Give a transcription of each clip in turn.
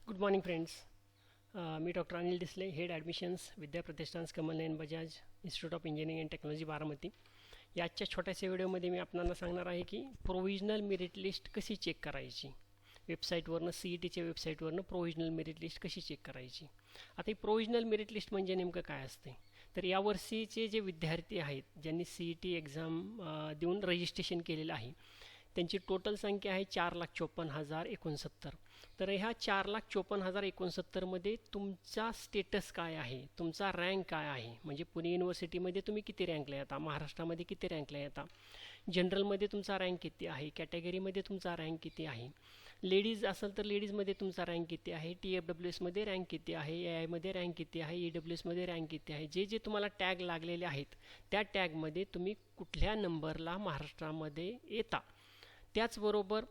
Good morning friends. Me doctor Anil Disale, head admissions, Vidya Pratishthan, Kamal Nayan Bajaj institute of engineering and technology, Baramati. या आजच्या छोट्याशा व्हिडिओमध्ये मी आपल्याला सांगणार आहे की प्रोव्हिजनल मेरिट लिस्ट कशी चेक करायची. वेबसाईटवरनं CETच्या वेबसाईटवरनं प्रोव्हिजनल मेरिट लिस्ट कशी चेक करायची. आता ही प्रोव्हिजनल मेरिट लिस्ट म्हणजे नेमकं काय असते, तर यावर्षीचे जे विद्यार्थी आहेत ज्यांनी CET एक्झाम देऊन रजिस्ट्रेशन केलेलं आहे त्यांची टोटल संख्या आहे 4,54,069. तर ह्या 4,54,069मध्ये तुमचा स्टेटस काय आहे, तुमचा रँक काय आहे, म्हणजे पुणे युनिव्हर्सिटीमध्ये तुम्ही किती रँकला येता, महाराष्ट्रामध्ये किती रँकला येता, जनरलमध्ये तुमचा रँक किती आहे, कॅटेगरीमध्ये तुमचा रँक किती आहे, लेडीज असेल तर लेडीजमध्ये तुमचा रँक किती आहे, TFWSमध्ये रँक किती आहे, AI रँक किती आहे, EWSमध्ये रँक किती आहे, जे जे तुम्हाला टॅग लागलेले आहेत त्या टॅगमध्ये तुम्ही कुठल्या नंबरला महाराष्ट्रामध्ये येता. त्याचबरोबर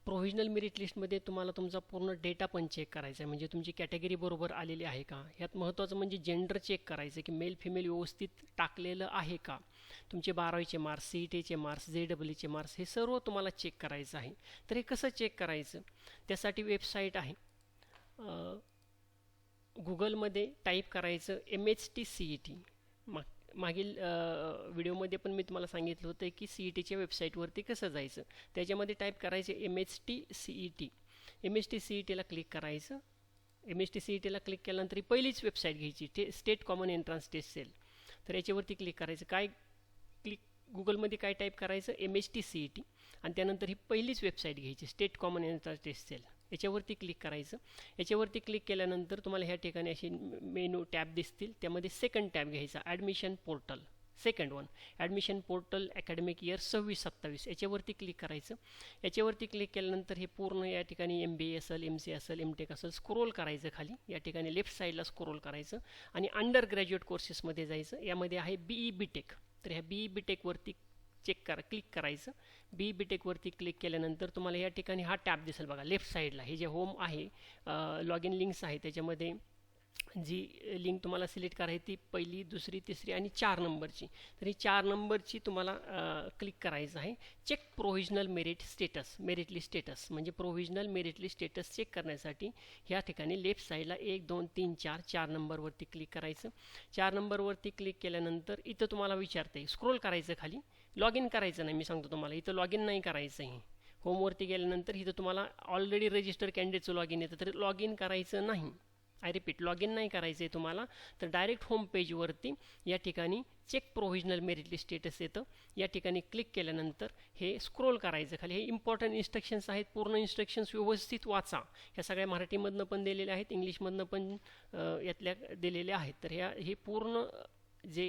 प्रोव्हिजनल मेरिट लिस्टमध्ये तुम्हाला तुमचा पूर्ण डेटा पण चेक करायचा आहे, म्हणजे तुमची कॅटेगरी बरोबर आलेली आहे का. ह्यात महत्त्वाचं म्हणजे जेंडर चेक करायचं की मेल फिमेल व्यवस्थित टाकलेलं आहे का. तुमचे 12वीचे मार्क्स, CETचे मार्क्स, JEEचे मार्क्स हे सर्व तुम्हाला चेक करायचं आहे. तर हे कसं चेक करायचं, त्यासाठी वेबसाईट आहे. गुगलमध्ये टाईप करायचं MHT CET. मागील व्हिडिओमध्ये पण मी तुम्हाला सांगितलं होतं की CETच्या वेबसाईटवरती कसं जायचं. त्याच्यामध्ये टाईप करायचे MHT CET. MHT CETला क्लिक करायचं. MHT CETला क्लिक केल्यानंतर ही पहिलीच वेबसाईट घ्यायची, state common entrance test cell. तर याच्यावरती क्लिक करायचं. गुगलमध्ये काय टाईप करायचं, MHT CET, आणि त्यानंतर ही पहिलीच वेबसाईट घ्यायची, state common entrance test cell. याच्यावरती क्लिक करायचं. याच्यावरती क्लिक केल्यानंतर तुम्हाला ह्या ठिकाणी अशी मेनू टॅब दिसतील. त्यामध्ये सेकंड टॅब घ्यायचा, admission portal, second one, admission portal academic year 26-27. याच्यावरती क्लिक करायचं. याच्यावरती क्लिक केल्यानंतर हे पूर्ण या ठिकाणी MBA असेल, MCA असेल, MTech असेल, स्क्रोल करायचं खाली. या ठिकाणी लेफ्ट साईडला स्क्रोल करायचं आणि अंडर ग्रॅज्युएट कोर्सेसमध्ये जायचं. यामध्ये आहे BE BTech. तर ह्या BE BTechवरती क्लिक करायचं. BE BTechवरती क्लिक केल्यानंतर तुम्हाला या ठिकाणी हा टॅब दिसेल बघा लेफ्ट साईडला. हे जे होम आहे, लॉग इन लिंक्स आहे, त्याच्यामध्ये जी लिंक तुम्हाला सिलेक्ट करायची ती पहिली, दुसरी, तिसरी आणि 4 नंबरची. तर ही 4 नंबरची तुम्हाला क्लिक करायचं आहे. Check provisional merit status, merit list status, म्हणजे provisional merit list status check करण्यासाठी ह्या ठिकाणी लेफ्ट साईडला 1 2 3 4 नंबरवरती क्लिक करायचं. 4 नंबरवरती क्लिक केल्यानंतर इथं तुम्हाला विचारते, स्क्रोल करायचं खाली. लॉग इन करायचं नाही, मी सांगतो तुम्हाला, इथं लॉग इन नाही करायचं आहे. होमवरती गेल्यानंतर इथं तुम्हाला ऑलरेडी रजिस्टर कॅन्डिडेटचं लॉग इन येतं, तर लॉग इन करायचं नाही. आय रिपीट, लॉग इन नाही करायचं आहे तुम्हाला. तर डायरेक्ट होम पेजवरती या ठिकाणी check provisional merit list status येतं. या ठिकाणी क्लिक केल्यानंतर हे स्क्रोल करायचं खाली. हे इम्पॉर्टंट इन्स्ट्रक्शन्स आहेत, पूर्ण इन्स्ट्रक्शन्स व्यवस्थित वाचा. ह्या सगळ्या मराठीमधनं पण दिलेल्या आहेत, इंग्लिशमधनं पण यातल्या दिलेल्या आहेत. तर हे पूर्ण जे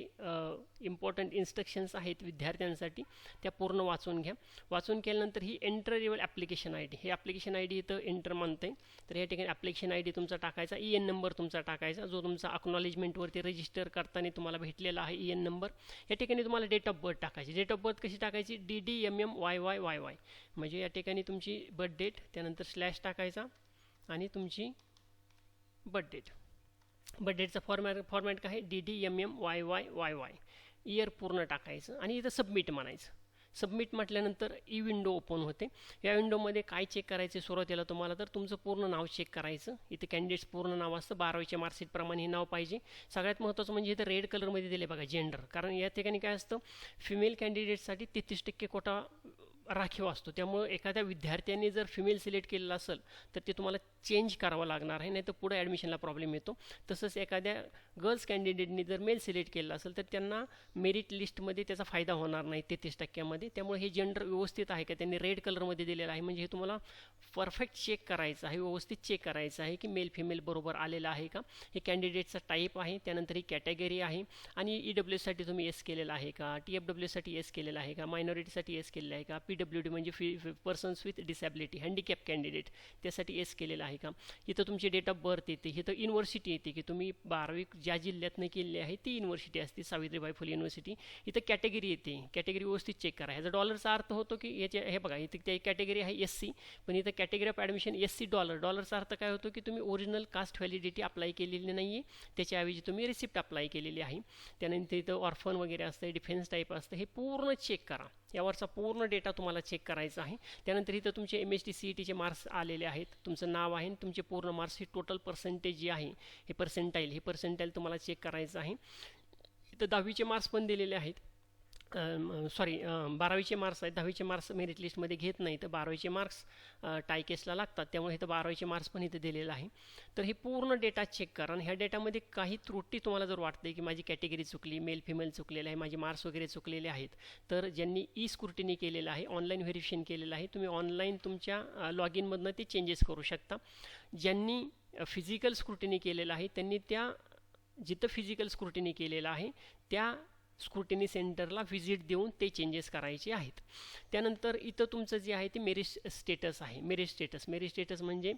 इम्पॉर्टंट इन्स्ट्रक्शन्स आहेत विद्यार्थ्यांसाठी त्या पूर्ण वाचून घ्या. वाचून केल्यानंतर ही एंटर युअर ॲप्लिकेशन ID, हे ॲप्लिकेशन ID इथं एंटर म्हणते. तर या ठिकाणी ॲप्लिकेशन ID तुमचा टाकायचा, EN नंबर तुमचा टाकायचा, जो तुमचा अक्नॉलेजमेंटवरती रजिस्टर करताना तुम्हाला भेटलेला आहे EN नंबर. या ठिकाणी तुम्हाला डेट ऑफ बर्थ टाकायची. डेट ऑफ बर्थ कशी टाकायची, DDMMYYYY, म्हणजे या ठिकाणी तुमची बर्थ डेट, त्यानंतर स्लॅश टाकायचा आणि तुमची बर्थ डेट. बर्थ डेटचा फॉर्मॅट काय आहे, DDMMYYYY. इयर पूर्ण टाकायचं आणि इथं सबमिट म्हणायचं. सबमिट म्हटल्यानंतर विंडो ओपन होते. या विंडोमध्ये काय चेक करायचे सुरुवातीला तुम्हाला, तर तुमचं पूर्ण नाव चेक करायचं. इथे कॅन्डिडेट्स पूर्ण नाव असतं, 12वीच्या मार्कशीटप्रमाणे हे नाव पाहिजे. सगळ्यात महत्त्वाचं म्हणजे इथं रेड कलरमध्ये दिले बघा जेंडर, कारण या ठिकाणी काय असतं, फिमेल कॅन्डिडेटसाठी 33% कोटा राखीव असतो. त्यामुळे एखाद्या विद्यार्थ्यांनी जर फिमेल सिलेक्ट केलेलं असेल तर ते तुम्हाला चेंज करावं लागणार आहे, नाही तर पुढे ॲडमिशनला प्रॉब्लेम येतो. तसंच एखाद्या गर्ल्स कॅन्डिडेटनी जर मेल सिलेक्ट केलं असेल तर त्यांना मेरिट लिस्टमध्ये त्याचा फायदा होणार नाही 33%मध्ये. त्यामुळे हे जेंडर व्यवस्थित आहे का, त्यांनी रेड कलरमध्ये दिलेलं आहे, म्हणजे हे तुम्हाला परफेक्ट चेक करायचं आहे, व्यवस्थित चेक करायचं आहे की मेल फिमेल बरोबर आलेलं आहे का. हे कॅन्डिडेटचा टाईप आहे, त्यानंतर ही कॅटेगरी आहे, आणि EWSसाठी तुम्ही येस केलेला आहे का, TFWSसाठी येस केलेला आहे का, मायनॉरिटीसाठी येस केलेलं आहे का, PWD म्हणजे persons with disability, handicap candidate, त्यासाठी येस केलेलं आहे का. इथं तुमची डेट ऑफ बर्थ येते, इथं युनिव्हर्सिटी येते की तुम्ही 12वी ज्या जिल्ह्यातनं केलेली आहे ती युनिव्हर्सिटी असते, सावित्रीबाई फुले युनिव्हर्सिटी. इथं कॅटेगरी येते, कॅटेगरी व्यवस्थित चेक करा. ह्याचा डॉलरचा अर्थ होतो की याच्या, हे बघा इथे त्या कॅटेगरी आहे SC, पण इथं category of admission SC dollar. डॉलरचा अर्थ काय होतो की तुम्ही ओरिजिनल कास्ट व्हॅलिडिटी अप्लाय केलेली नाही आहे, त्याच्याऐवजी तुम्ही रिसिप्ट अप्लाय केलेली आहे. त्यानंतर इथं ऑर्फन वगैरे असतं, डिफेन्स टाईप असतं, हे पूर्ण चेक करा. यावरचा पूर्ण डेटा तुम्हाला चेक करायचा आहे. त्यानंतर इथं तुमचे MHT-CETचे मार्क्स आलेले आहेत, तुमचं नाव आहे, तुमचे पूर्ण मार्क्स, ही टोटल पर्सेंटेज जी आहे हे पर्सेंटाईल तुम्हाला चेक करायचं आहे. इथं 10वीचे मार्क्स पण दिलेले आहेत. सॉरी 12वीचे मार्क्स आहेत. 10वीचे मार्क्स मेरिट लिस्टमध्ये घेत नाही, तर 12वीचे मार्क्स टाय केसला लागतात, त्यामुळे इथं 12वीचे मार्क्स पण इथं दिलेलं आहे. तर हे पूर्ण डेटा चेक करा आणि ह्या डेटामध्ये काही त्रुटी तुम्हाला जर वाटते की माझी कॅटेगरी चुकली, मेल फिमेल चुकलेलं आहे, माझे मार्क्स वगैरे चुकलेले आहेत, तर ज्यांनी स्क्रुटिनी केलेलं आहे, ऑनलाईन व्हेरिफिकेशन केलेलं आहे, तुम्ही ऑनलाईन तुमच्या लॉग इनमधनं ते चेंजेस करू शकता. ज्यांनी फिजिकल स्क्रुटिनी केलेलं आहे त्यांनी जिथं फिजिकल स्क्रुटिनी केलेलं आहे त्या स्क्रुटिनी सेंटरला व्हिजिट देऊन ते चेंजेस करायचे आहेत. त्यानंतर इथं तुमचं जे आहे ते मेरिट स्टेटस आहे. मेरिट स्टेटस म्हणजे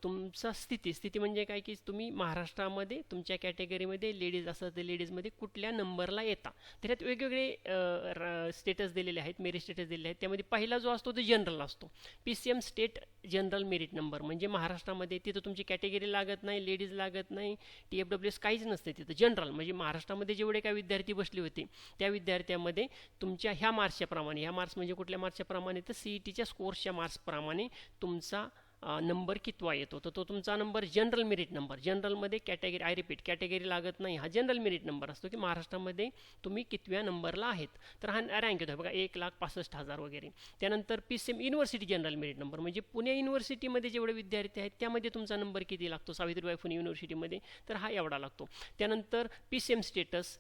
तुमचा स्थिती म्हणजे काय की तुम्ही महाराष्ट्रामध्ये तुमच्या कॅटेगरीमध्ये लेडीज असं तर लेडीजमध्ये कुठल्या नंबरला येता. त्याच्यात वेगवेगळे स्टेटस दिलेले आहेत, मेरिट स्टेटस दिलेले आहेत. त्यामध्ये पहिला जो असतो तो जनरल असतो. PCM state general merit number म्हणजे महाराष्ट्रामध्ये तिथं तुमची कॅटेगरी लागत नाही, लेडीज लागत नाही, TFWS काहीच नसते तिथं. जनरल म्हणजे महाराष्ट्रामध्ये जेवढे काही विद्यार्थी बसले होते त्या विद्यार्थ्यांमध्ये तुमच्या ह्या मार्क्सच्या प्रमाणे, ह्या मार्क्स म्हणजे कुठल्या मार्क्सच्या प्रमाणे, तर CETच्या स्कोर्सच्या मार्क्सप्रमाणे तुमचा नंबर कितवा येतो, तर तो तुमचा नंबर जनरल मेरिट नंबर. जनरलमध्ये कॅटेगरी, आय रिपीट, कॅटेगरी लागत नाही, हा जनरल मेरिट नंबर असतो की महाराष्ट्रामध्ये तुम्ही कितव्या नंबरला आहेत, तर हा रँक येतो बघा 1,65,000 वगैरे. त्यानंतर PCM university general merit number म्हणजे पुणे युनिव्हर्सिटीमध्ये जेवढे विद्यार्थी आहेत त्यामध्ये तुमचा नंबर किती लागतो, सावित्रीबाई फुले युनिव्हर्सिटीमध्ये, तर हा एवढा लागतो. त्यानंतर PCM status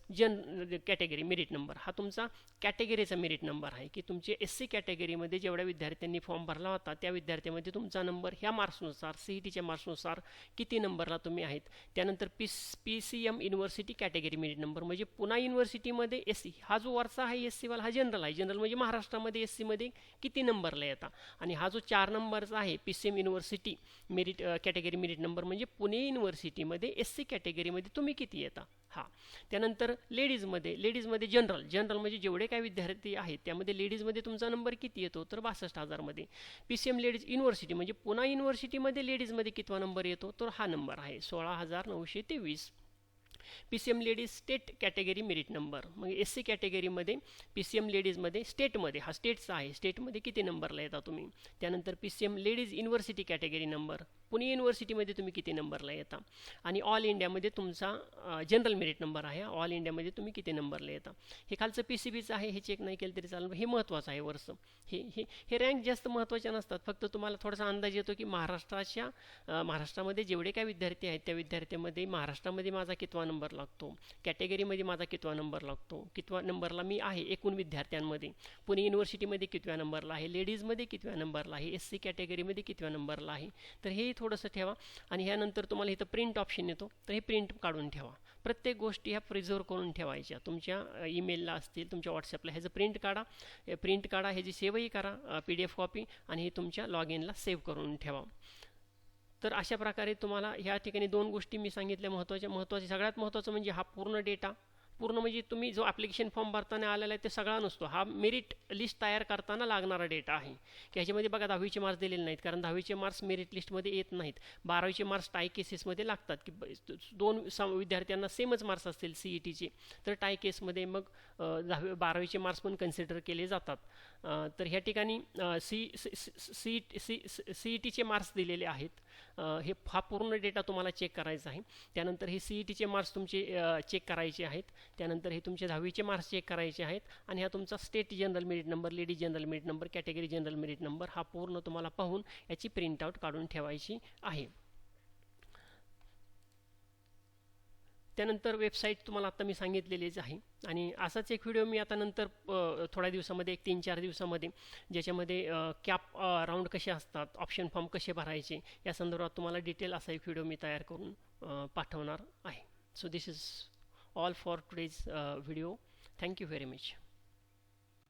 category merit number हा तुमचा कॅटेगरीचा मेरिट नंबर आहे की तुमचे SC कॅटेगरीमध्ये जेवढ्या विद्यार्थ्यांनी फॉर्म भरला होता त्या विद्यार्थ्यांमध्ये तुमचा नंबर ह्या मार्क्सनुसार, CETच्या मार्क्सनुसार किती नंबरला तुम्ही आहेत. त्यानंतर PCM university category merit number म्हणजे पुणा युनिव्हर्सिटीमध्ये SC, हा जो वरचा आहे SC वाला हा जनरल आहे. जनरल म्हणजे महाराष्ट्रामध्ये SC मध्ये किती नंबरला येतात. आणि हा जो 4 नंबरचा आहे PCM university merit category merit number म्हणजे पुणे युनिव्हर्सिटीमध्ये SC कॅटेगरीमध्ये तुम्ही किती येता हा. त्यानंतर लेडीजमध्ये जनरल म्हणजे जेवढे काही विद्यार्थी आहेत त्यामध्ये लेडीजमध्ये तुमचा नंबर किती येतो, तर 62,000 मध्ये. PCM लेडीज युनिव्हर्सिटी म्हणजे पुणा युनिव्हर्सिटीमध्ये लेडीजमध्ये कितवा नंबर येतो, तर हा नंबर आहे 16,923. PCM ladies state category merit number मग SC कॅटेगरीमध्ये PCM लेडीजमध्ये स्टेटमध्ये, हा स्टेटचा आहे, स्टेटमध्ये किती नंबरला येता तुम्ही. त्यानंतर PCM ladies university category number, Pune युनिव्हर्सिटीमध्ये तुम्ही किती नंबरला येता. आणि ऑल इंडियामध्ये तुमचा जनरल मेरिट नंबर आहे, ऑल इंडियामध्ये तुम्ही किती नंबरला येता. हे खालचं PCBचं आहे, हे चेक नाही केलं तरी चालेल, हे महत्त्वाचं आहे वरचं. हे रँक जास्त महत्त्वाच्या नसतात, फक्त तुम्हाला थोडासा अंदाज येतो की महाराष्ट्रामध्ये जेवढे काही विद्यार्थी आहेत त्या विद्यार्थ्यांमध्ये महाराष्ट्रामध्ये माझा कितवा नंबर लागतो, कॅटेगरीमध्ये माझा कितवा नंबर लागतो, कितवा नंबरला मी आहे एकूण विद्यार्थ्यांमध्ये, पुणे युनिव्हर्सिटीमध्ये कितव्या नंबरला आहे, लेडीजमध्ये कितव्या नंबरला आहे, SC कॅटेगरीमध्ये कितव्या नंबरला आहे. तर हे थोडंसं ठेवा. आणि ह्यानंतर तुम्हाला इथं प्रिंट ऑप्शन येतो, तर हे प्रिंट काढून ठेवा. प्रत्येक गोष्टी ह्या प्रिझर्व करून ठेवायच्या, तुमच्या ईमेलला असतील, तुमच्या व्हॉट्सअपला. ह्याचं प्रिंट काढा, ह्याची सेव्हही करा PDF कॉपी, आणि हे तुमच्या लॉग इनला सेव्ह करून ठेवा. तर अशा प्रकारे तुम्हाला ह्या ठिकाणी 2 गोष्टी मी सांगितल्या महत्त्वाच्या. सगळ्यात महत्त्वाचं म्हणजे हा पूर्ण डेटा, पूर्ण म्हणजे तुम्ही जो ॲप्लिकेशन फॉर्म भरताना आलेला आहे ते सगळा नसतो, हा मेरिट लिस्ट तयार करताना लागणारा डेटा आहे. की ह्याच्यामध्ये बघा 10वीचे मार्क्स दिलेले नाहीत, कारण 10वीचे मार्क्स मेरिट लिस्टमध्ये येत नाहीत. 12वीचे मार्क्स टाय केसेसमध्ये लागतात की 2 विद्यार्थ्यांना सेमच मार्क्स असतील CETचे, तर टाय केसमध्ये मग 12वीचे मार्क्स पण कन्सिडर केले जातात. तर ह्या ठिकाणी CETचे मार्क्स दिलेले आहेत. हा पूर्ण डेटा तुम्हाला चेक करायचा आहे. त्यानंतर हे CETचे मार्क्स तुमचे चेक करायचे आहेत. त्यानंतर हे तुमचे 10वीचे मार्क्स चेक करायचे आहेत. आणि हा तुमचा state general merit number, ladies general merit number, category general merit number हा पूर्ण तुम्हाला पाहून याची प्रिंटआउट काढून ठेवायची आहे. त्यानंतर वेबसाईट तुम्हाला आता मी सांगितलेलीच आहे. आणि असाच एक व्हिडिओ मी आता नंतर थोड्या दिवसामध्ये, 1-3-4 दिवसामध्ये, ज्याच्यामध्ये कॅप राऊंड कसे असतात, ऑप्शन फॉर्म कसे भरायचे या संदर्भात तुम्हाला डिटेल असा एक व्हिडिओ मी तयार करून पाठवणार आहे. So this is all for today's video. Thank you very much.